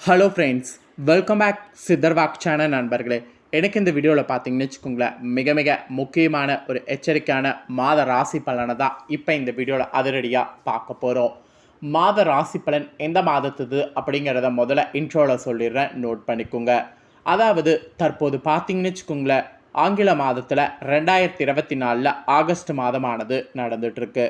Hello friends, welcome back சித்தர்வாக் channel நண்பர்களே. எனக்கு இந்த வீடியோவில் பார்த்தீங்கன்னு வச்சுக்கோங்களேன், மிக மிக முக்கியமான ஒரு எச்சரிக்கையான மாத ராசி பலனை தான் இப்போ இந்த வீடியோவில் அதிரடியாக பார்க்க போகிறோம். மாத ராசி பலன் எந்த மாதத்துது அப்படிங்கிறத முதல்ல இன்ட்ரோவில் சொல்லிடுறேன், நோட் பண்ணிக்கோங்க. அதாவது தற்போது பார்த்தீங்கன்னு வச்சுக்கோங்களேன், ஆங்கில மாதத்தில் 2024 ஆகஸ்ட் மாதமானது நடந்துகிட்ருக்கு.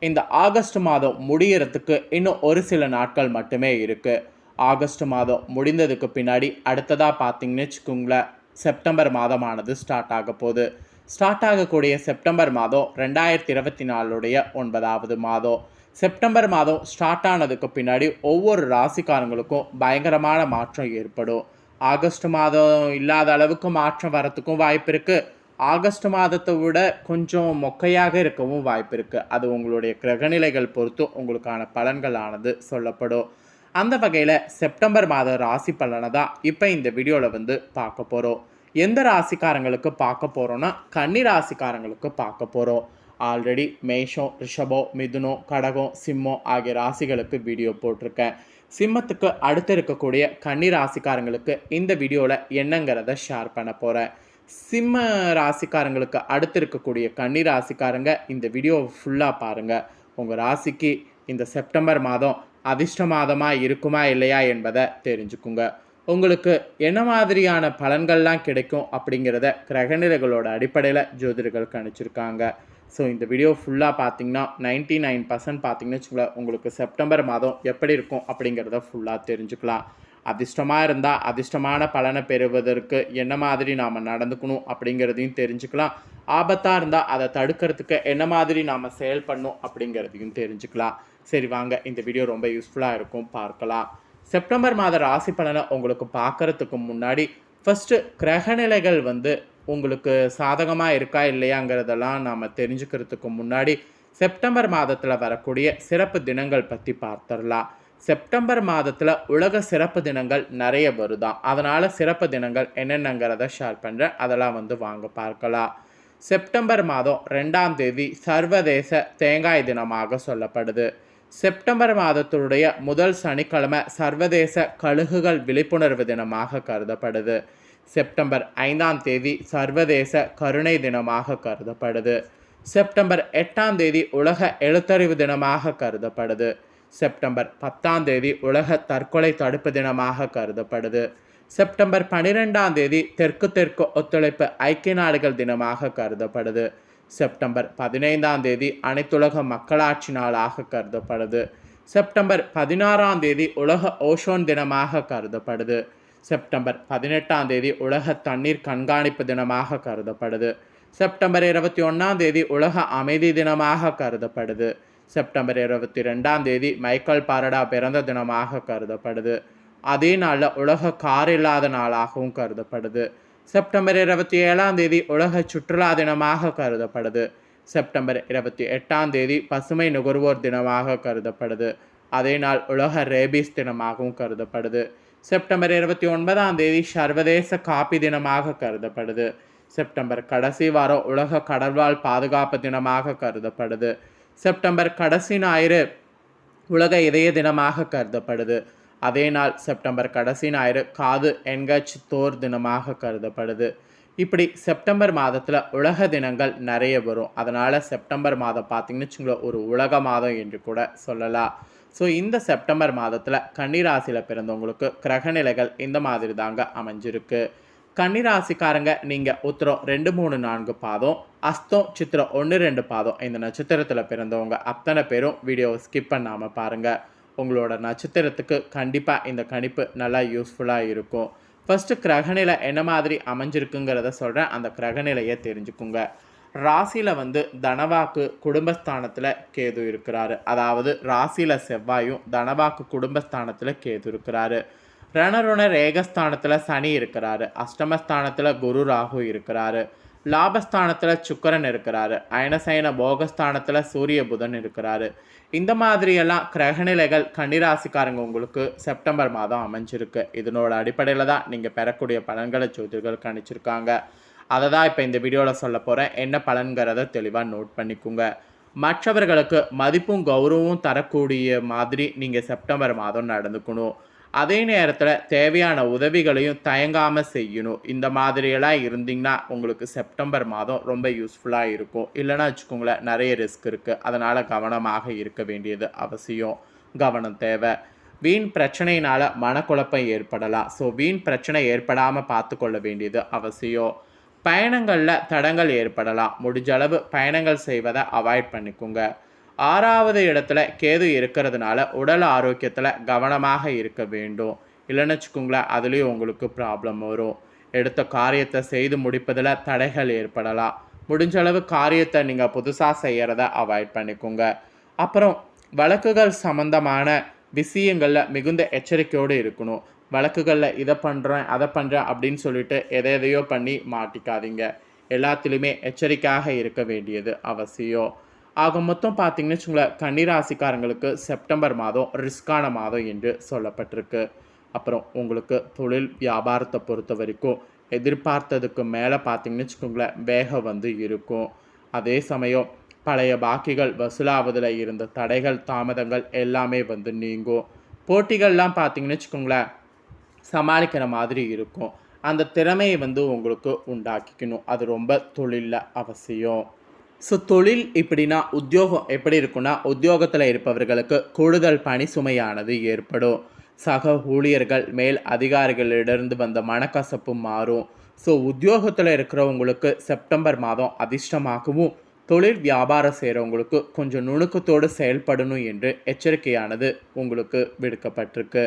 இந்த ஆகஸ்ட் மாதம் முடிகிறதுக்கு இன்னும் ஒரு சில நாட்கள் மட்டுமே இருக்குது. ஆகஸ்ட் மாதம் முடிந்ததுக்கு பின்னாடி அடுத்ததாக பார்த்தீங்கன்னு வச்சுக்கோங்களேன், செப்டம்பர் மாதமானது ஸ்டார்ட் ஆக போகுது. ஸ்டார்ட் ஆகக்கூடிய செப்டம்பர் மாதம் 2024 9வது மாதம். செப்டம்பர் மாதம் ஸ்டார்ட் ஆனதுக்கு பின்னாடி ஒவ்வொரு ராசிக்காரங்களுக்கும் பயங்கரமான மாற்றம் ஏற்படும். ஆகஸ்ட் மாதம் இல்லாத அளவுக்கு மாற்றம் வரத்துக்கும் வாய்ப்பு இருக்குது. ஆகஸ்ட் மாதத்தை விட கொஞ்சம் மொக்கையாக இருக்கவும் வாய்ப்பு இருக்குது. அது உங்களுடைய கிரகநிலைகள் பொறுத்து உங்களுக்கான பலன்களானது சொல்லப்படும். அந்த வகையில் செப்டம்பர் மாத ராசி பலனை தான் இப்போ இந்த வீடியோவில் பார்க்க போகிறோம். எந்த ராசிக்காரங்களுக்கு பார்க்க போகிறோன்னா, கன்னி ராசிக்காரங்களுக்கு பார்க்க போகிறோம். ஆல்ரெடி மேஷம், ரிஷபம், மிதுனம், கடகம், சிம்மம் ஆகிய ராசிகளுக்கு வீடியோ போட்டிருக்கேன். சிம்மத்துக்கு அடுத்து இருக்கக்கூடிய கன்னி ராசிக்காரங்களுக்கு இந்த வீடியோவில் என்னங்கிறத ஷேர் பண்ண போகிறேன். சிம்ம ராசிக்காரங்களுக்கு அடுத்து இருக்கக்கூடிய கன்னி ராசிக்காரங்க இந்த வீடியோவை ஃபுல்லாக பாருங்கள். உங்கள் ராசிக்கு இந்த செப்டம்பர் மாதம் அதிர்ஷ்ட மாதமாக இருக்குமா இல்லையா என்பதை தெரிஞ்சுக்குங்க. உங்களுக்கு என்ன மாதிரியான பலன்கள்லாம் கிடைக்கும் அப்படிங்கிறத கிரகநிலைகளோட அடிப்படையில் ஜோதிடர்கள் கணிச்சிருக்காங்க. ஸோ இந்த வீடியோ ஃபுல்லாக பார்த்தீங்கன்னா 99% பார்த்தீங்கன்னு வச்சுக்கோங்களேன், உங்களுக்கு செப்டம்பர் மாதம் எப்படி இருக்கும் அப்படிங்கிறத ஃபுல்லாக தெரிஞ்சுக்கலாம். அதிர்ஷ்டமாக இருந்தால் அதிர்ஷ்டமான பலனை பெறுவதற்கு என்ன மாதிரி நாம் நடந்துக்கணும் அப்படிங்கிறதையும் தெரிஞ்சுக்கலாம். ஆபத்தாக இருந்தால் அதை தடுக்கிறதுக்கு என்ன மாதிரி நாம் செயல்படணும் அப்படிங்கிறதையும் தெரிஞ்சுக்கலாம். சரி வாங்க, இந்த வீடியோ ரொம்ப யூஸ்ஃபுல்லாக இருக்கும், பார்க்கலாம். செப்டம்பர் மாத ராசி பலனை உங்களுக்கு பார்க்குறதுக்கு முன்னாடி ஃபஸ்ட்டு கிரகநிலைகள் உங்களுக்கு சாதகமாக இருக்கா இல்லையாங்கிறதெல்லாம் நாம் தெரிஞ்சுக்கிறதுக்கு முன்னாடி செப்டம்பர் மாதத்தில் வரக்கூடிய சிறப்பு தினங்கள் பற்றி பார்த்துடலாம். செப்டம்பர் மாதத்தில் உலக சிறப்பு தினங்கள் நிறைய வருதான். அதனால் சிறப்பு தினங்கள் என்னென்னங்கிறத ஷேர் பண்ணுறேன், அதெல்லாம் வாங்க பார்க்கலாம். செப்டம்பர் மாதம் 2ஆம் தேதி சர்வதேச தேங்காய் தினமாக சொல்லப்படுது. செப்டம்பர் மாதத்துடைய முதல் சனிக்கிழமை சர்வதேச கழுகுகள் விழிப்புணர்வு தினமாக கருதப்படுது. செப்டம்பர் 5ஆம் தேதி சர்வதேச கருணை தினமாக கருதப்படுது. செப்டம்பர் 8ஆம் தேதி உலக எழுத்தறிவு தினமாக கருதப்படுது. செப்டம்பர் 10ஆம் தேதி உலக தற்கொலை தடுப்பு தினமாக கருதப்படுது. செப்டம்பர் 12ஆம் தேதி தெற்கு தெற்கு ஒத்துழைப்பு ஐக்கிய நாடுகள் தினமாக கருதப்படுது. செப்டம்பர் 15ஆம் தேதி அனைத்துலக மக்களாட்சி நாளாக கருதப்படுது. செப்டம்பர் 16ஆம் தேதி உலக ஓசோன் தினமாக கருதப்படுது. செப்டம்பர் 18ஆம் தேதி உலக தண்ணீர் கண்காணிப்பு தினமாக கருதப்படுது. செப்டம்பர் 21ஆம் தேதி உலக அமைதி தினமாக கருதப்படுது. செப்டம்பர் 22ஆம் தேதி மைக்கேல் பாரடா பிறந்த தினமாக கருதப்படுது. அதே நாளில் உலக கார் இல்லாத நாளாகவும் கருதப்படுது. செப்டம்பர் 27ஆம் தேதி உலக சுற்றுலா தினமாக கருதப்படுது. செப்டம்பர் 28ஆம் தேதி பசுமை நுகர்வோர் தினமாக கருதப்படுது. அதே நாள் உலக ரேபீஸ் தினமாகவும் கருதப்படுது. செப்டம்பர் 29ஆம் தேதி சர்வதேச காப்பி தினமாக கருதப்படுது. செப்டம்பர் கடைசி வாரம் உலக கடல்வாழ் பாதுகாப்பு தினமாக கருதப்படுது. செப்டம்பர் கடைசி ஞாயிறு உலக இதய தினமாக கருதப்படுது. அதே நாள் செப்டம்பர் கடைசி ஞாயிறு காது என்கச் தோர் தினமாக கருதப்படுது. இப்படி செப்டம்பர் மாதத்தில் உலக தினங்கள் நிறைய வரும். அதனால் செப்டம்பர் மாதம் பார்த்திங்கன்னு வச்சுங்களேன், ஒரு உலக மாதம் என்று கூட சொல்லலாம். ஸோ இந்த செப்டம்பர் மாதத்தில் கன்னிராசியில் பிறந்தவங்களுக்கு கிரகநிலைகள் இந்த மாதிரி தாங்க அமைஞ்சிருக்கு. கன்னிராசிக்காரங்க நீங்கள் உத்திரம் 2, 3, 4 பாதம், அஸ்தம், சித்திரம் 1, 2 பாதம் இந்த நட்சத்திரத்தில் பிறந்தவங்க அத்தனை பேரும் வீடியோவை ஸ்கிப் பண்ணாமல் பாருங்கள். உங்களோட நட்சத்திரத்துக்கு கண்டிப்பாக இந்த கணிப்பு நல்லா யூஸ்ஃபுல்லாக இருக்கும். ஃபஸ்ட்டு கிரகநிலை என்ன மாதிரி அமைஞ்சிருக்குங்கிறத சொல்கிறேன், அந்த கிரகநிலையை தெரிஞ்சுக்குங்க. ராசியில் தனவாக்கு குடும்பஸ்தானத்தில் கேது இருக்கிறாரு. அதாவது ராசியில் செவ்வாயும் தனவாக்கு குடும்பஸ்தானத்தில் கேது இருக்கிறாரு. ரணருண ரேகஸ்தானத்தில் சனி இருக்கிறாரு. அஷ்டமஸ்தானத்தில் குரு ராகு இருக்கிறாரு. லாபஸ்தானத்தில் சுக்கரன் இருக்கிறாரு. அயனசயன போகஸ்தானத்தில் சூரிய புதன் இருக்கிறாரு. இந்த மாதிரியெல்லாம் கிரகநிலைகள் கன்னிராசிக்காரங்க உங்களுக்கு செப்டம்பர் மாதம் அமைஞ்சிருக்கு. இதனோட அடிப்படையில் தான் நீங்கள் பெறக்கூடிய பலன்களை ஜோதிடர்கள் கணிச்சிருக்காங்க. அதை தான் இப்போ இந்த வீடியோவில் சொல்ல போகிறேன். என்ன பலன்கிறத தெளிவாக நோட் பண்ணிக்கோங்க. மற்றவர்களுக்கு மதிப்பும் கௌரவமும் தரக்கூடிய மாதிரி நீங்கள் செப்டம்பர் மாதம் நடந்துக்கணும். அதே நேரத்தில் தேவையான உதவிகளையும் தயங்காமல் செய்யணும். இந்த மாதிரியெல்லாம் இருந்தீங்கன்னா உங்களுக்கு செப்டம்பர் மாதம் ரொம்ப யூஸ்ஃபுல்லாக இருக்கும். இல்லைன்னா வச்சுக்கோங்களேன், நிறைய ரிஸ்க் இருக்குது. அதனால் கவனமாக இருக்க வேண்டியது அவசியம். கவனம் தேவை. வீண் பிரச்சனையினால் மனக்குழப்பம் ஏற்படலாம். ஸோ வீண் பிரச்சனை ஏற்படாமல் பார்த்து கொள்ள வேண்டியது அவசியம். பயணங்களில் தடங்கள் ஏற்படலாம். முடிஞ்ச அளவு பயணங்கள் செய்வதை அவாய்ட் பண்ணிக்கோங்க. 6வது இடத்துல கேது இருக்கிறதுனால உடல் ஆரோக்கியத்தில் கவனமாக இருக்க வேண்டும். இல்லைன்னு வச்சுக்கோங்களேன், அதுலேயும் உங்களுக்கு ப்ராப்ளம் வரும். எடுத்த காரியத்தை செய்து முடிப்பதில் தடைகள் ஏற்படலாம். முடிஞ்ச அளவு காரியத்தை நீங்கள் புதுசாக செய்கிறத அவாய்ட் பண்ணிக்கோங்க. அப்புறம் வழக்குகள் சம்பந்தமான விஷயங்களில் மிகுந்த எச்சரிக்கையோடு இருக்கணும். வழக்குகளில் இதை பண்ணுறேன் அதை பண்ணுறேன் அப்படின்னு சொல்லிட்டு எதையோ பண்ணி மாட்டிக்காதீங்க. எல்லாத்துலேயுமே எச்சரிக்கையாக இருக்க வேண்டியது அவசியம். ஆக மொத்தம் பார்த்தீங்கன்னு வச்சுங்களேன், கன்னிராசிக்காரங்களுக்கு செப்டம்பர் மாதம் ரிஸ்கான மாதம் என்று சொல்லப்பட்டிருக்கு. அப்புறம் உங்களுக்கு தொழில் வியாபாரத்தை பொறுத்த வரைக்கும் எதிர்பார்த்ததுக்கு மேலே பார்த்தீங்கன்னு வச்சுக்கோங்களேன், வேகம் இருக்கும். அதே சமயம் பழைய பாக்கிகள் வசூலாவதில் இருந்த தடைகள் தாமதங்கள் எல்லாமே நீங்கும். போட்டிகள்லாம் பார்த்தீங்கன்னு வச்சுக்கோங்களேன், சமாளிக்கிற மாதிரி இருக்கும். அந்த திறமையை உங்களுக்கு உண்டாக்கிக்கணும். அது ரொம்ப தொழிலில் அவசியம். ஸோ தொழில் இப்படின்னா உத்தியோகம் எப்படி இருக்குன்னா, உத்தியோகத்தில் இருப்பவர்களுக்கு கூடுதல் பணி சுமையானது ஏற்படும். சக ஊழியர்கள் மேல் அதிகாரிகளிடந்து வந்த மனக்கசப்பு மாறும். ஸோ உத்தியோகத்தில் இருக்கிறவங்களுக்கு செப்டம்பர் மாதம் அதிர்ஷ்டமாகவும், தொழில் வியாபாரம் செய்கிறவங்களுக்கு கொஞ்சம் நுணுக்கத்தோடு செயல்படணும் என்று எச்சரிக்கையானது உங்களுக்கு விடுக்கப்பட்டிருக்கு.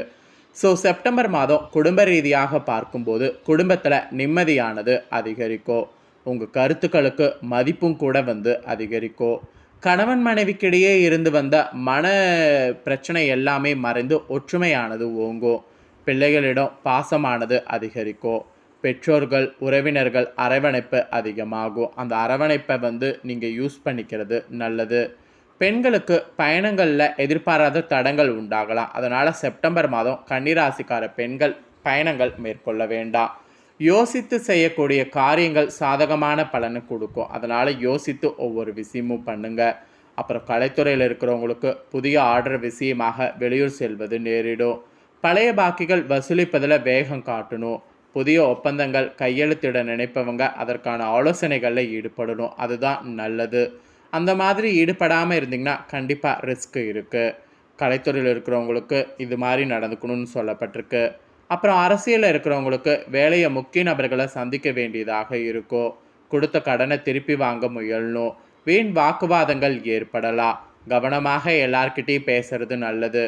ஸோ செப்டம்பர் மாதம் குடும்ப ரீதியாக பார்க்கும்போது குடும்பத்தில் நிம்மதியானது அதிகரிக்கும். உங்கள் கருத்துக்களுக்கு மதிப்பும் கூட அதிகரிக்கும். கணவன் மனைவிக்கிடையே இருந்து வந்த மன பிரச்சனை எல்லாமே மறைந்து ஒற்றுமையானது ஓங்கும். பிள்ளைகளிடம் பாசமானது அதிகரிக்கும். பெற்றோர்கள் உறவினர்கள் அரவணைப்பு அதிகமாகும். அந்த அரவணைப்பை நீங்கள் யூஸ் பண்ணிக்கிறது நல்லது. பெண்களுக்கு பயணங்களில் எதிர்பாராத தடங்கள் உண்டாகலாம். அதனால் செப்டம்பர் மாதம் கன்னிராசிக்கார பெண்கள் பயணங்கள் மேற்கொள்ள வேண்டாம். யோசித்து செய்யக்கூடிய காரியங்கள் சாதகமான பலனை கொடுக்கும். அதனால் யோசித்து ஒவ்வொரு விஷயமும் பண்ணுங்கள். அப்புறம் கலைத்துறையில் இருக்கிறவங்களுக்கு புதிய ஆர்டர் விஷயமாக வெளியூர் செல்வது நேரிடும். பழைய பாக்கிகள் வசூலிப்பதில் வேகம் காட்டணும். புதிய ஒப்பந்தங்கள் கையெழுத்திட நினைப்பவங்க அதற்கான ஆலோசனைகளில் ஈடுபடணும். அதுதான் நல்லது. அந்த மாதிரி ஈடுபடாமல் இருந்தீங்கன்னா கண்டிப்பாக ரிஸ்க் இருக்குது. கலைத்துறையில் இருக்கிறவங்களுக்கு இது மாதிரி நடந்துக்கணும்னு சொல்லப்பட்டிருக்கு. அப்புறம் அரசியலில் இருக்கிறவங்களுக்கு வேலையை முக்கிய நபர்களை சந்திக்க வேண்டியதாக இருக்கும். கொடுத்த கடனை திருப்பி வாங்க முயலணும். வீண் வாக்குவாதங்கள் ஏற்படலாம். கவனமாக எல்லார்கிட்டையும் பேசுறது நல்லது.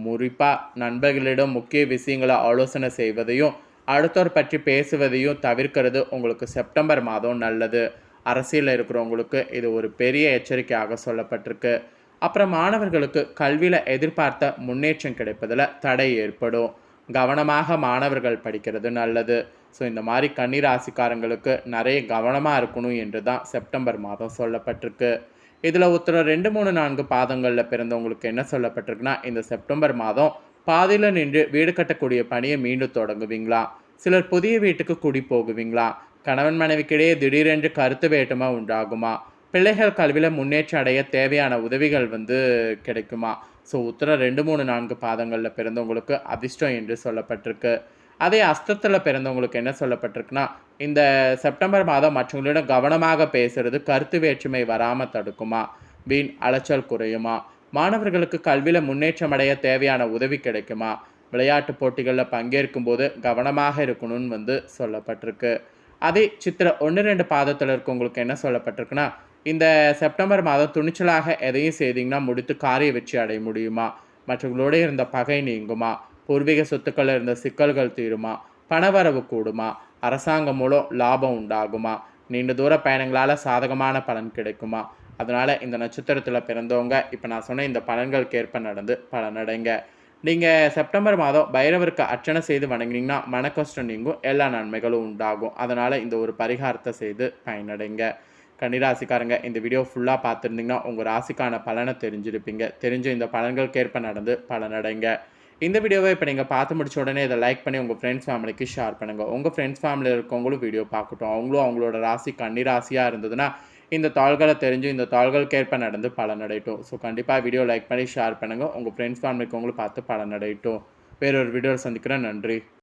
குறிப்பாக நண்பர்களிடம் முக்கிய விஷயங்களை ஆலோசனை செய்வதையும் அடுத்தவர் பற்றி பேசுவதையும் தவிர்க்கிறது உங்களுக்கு செப்டம்பர் மாதம் நல்லது. அரசியலில் இருக்கிறவங்களுக்கு இது ஒரு பெரிய எச்சரிக்கையாக சொல்லப்பட்டிருக்கு. அப்புறம் மாணவர்களுக்கு கல்வியில் எதிர்பார்த்த முன்னேற்றம் கிடைப்பதில் தடை ஏற்படும். கவனமாக மாணவர்கள் படிக்கிறது நல்லது. ஸோ இந்த மாதிரி கன்னிராசிக்காரங்களுக்கு நிறைய கவனமாக இருக்கணும் என்று தான் செப்டம்பர் மாதம் சொல்லப்பட்டிருக்கு. இதில் உத்தரம் 2, 3, 4 பாதங்களில் பிறந்தவங்களுக்கு என்ன சொல்லப்பட்டிருக்குன்னா, இந்த செப்டம்பர் மாதம் பாதியில் நின்று வீடு கட்டக்கூடிய பணியை மீண்டும் தொடங்குவீங்களா? சிலர் புதிய வீட்டுக்கு குடி போகுவீங்களா? கணவன் மனைவிக்கிடையே திடீரென்று கருத்து வேற்றுமை உண்டாகுமா? பிள்ளைகள் கல்வியில் முன்னேற்றம் அடைய தேவையான உதவிகள் கிடைக்குமா? ஸோ உத்தரம் 2, 3, 4 பாதங்களில் பிறந்தவங்களுக்கு அதிர்ஷ்டம் என்று சொல்லப்பட்டிருக்கு. அதே அஸ்தத்தில் பிறந்தவங்களுக்கு என்ன சொல்லப்பட்டிருக்குன்னா, இந்த செப்டம்பர் மாதம் மற்றவங்களிடம் கவனமாக பேசுறது கருத்து வேற்றுமை வராமல் தடுக்குமா? வீண் அலைச்சல் குறையுமா? மாணவர்களுக்கு கல்வியில் முன்னேற்றம் அடைய தேவையான உதவி கிடைக்குமா? விளையாட்டு போட்டிகளில் பங்கேற்கும் போது கவனமாக இருக்கணும்னு சொல்லப்பட்டிருக்கு. அதே சித்திரை 1, 2 பாதத்தில் இருக்கவங்களுக்கு என்ன சொல்லப்பட்டிருக்குன்னா, இந்த செப்டம்பர் மாதம் துணிச்சலாக எதையும் செய்தீங்கன்னா முடித்து காரிய வெற்றி அடைய முடியுமா? மற்றவர்களோடு இருந்த பகை நீங்குமா? பூர்வீக சொத்துக்களில் இருந்த சிக்கல்கள் தீருமா? பணவரவு கூடுமா? அரசாங்கம் மூலம் லாபம் உண்டாகுமா? நீண்ட தூர பயணங்களால் சாதகமான பலன் கிடைக்குமா? அதனால் இந்த நட்சத்திரத்தில் பிறந்தவங்க இப்போ நான் சொன்ன இந்த பலன்களுக்கேற்ப நடந்து பலனடைங்க. நீங்கள் செப்டம்பர் மாதம் பைரவருக்கு அர்ச்சனை செய்து வணங்கினீங்கன்னா மனக்கஷ்டம் நீங்கும், எல்லா நன்மைகளும் உண்டாகும். அதனால் இந்த ஒரு பரிகாரத்தை செய்து பயனடைங்க. கன்னிராசிக்காரங்க, இந்த வீடியோ ஃபுல்லாக பார்த்துருந்தீங்கன்னா உங்கள் ராசிக்கான பலனை தெரிஞ்சிருப்பீங்க. தெரிஞ்சு இந்த பலன்களுக்கேற்ப நடந்து பலனடைங்க. இந்த வீடியோவை இப்போ நீங்கள் பார்த்து முடிச்ச உடனே இதை லைக் பண்ணி உங்கள் ஃப்ரெண்ட்ஸ் ஃபேமிலிக்கு ஷேர் பண்ணுங்கள். உங்கள் ஃப்ரெண்ட்ஸ் ஃபேமிலியில் இருக்கவங்களும் வீடியோ பார்க்கட்டும். அவங்களும் அவங்களோட ராசி கன்னிராசியாக இருந்ததுன்னா இந்த தாள்களை தெரிஞ்சு இந்த தாள்களுக்கேற்ப நடந்து பலனடையட்டும். ஸோ கண்டிப்பாக வீடியோ லைக் பண்ணி ஷேர் பண்ணுங்கள். உங்கள் ஃப்ரெண்ட்ஸ் ஃபேமிலிக்கு அவங்களும் பார்த்து பலனடையட்டும். வேறொரு வீடியோவில் சந்திக்கிறேன். நன்றி.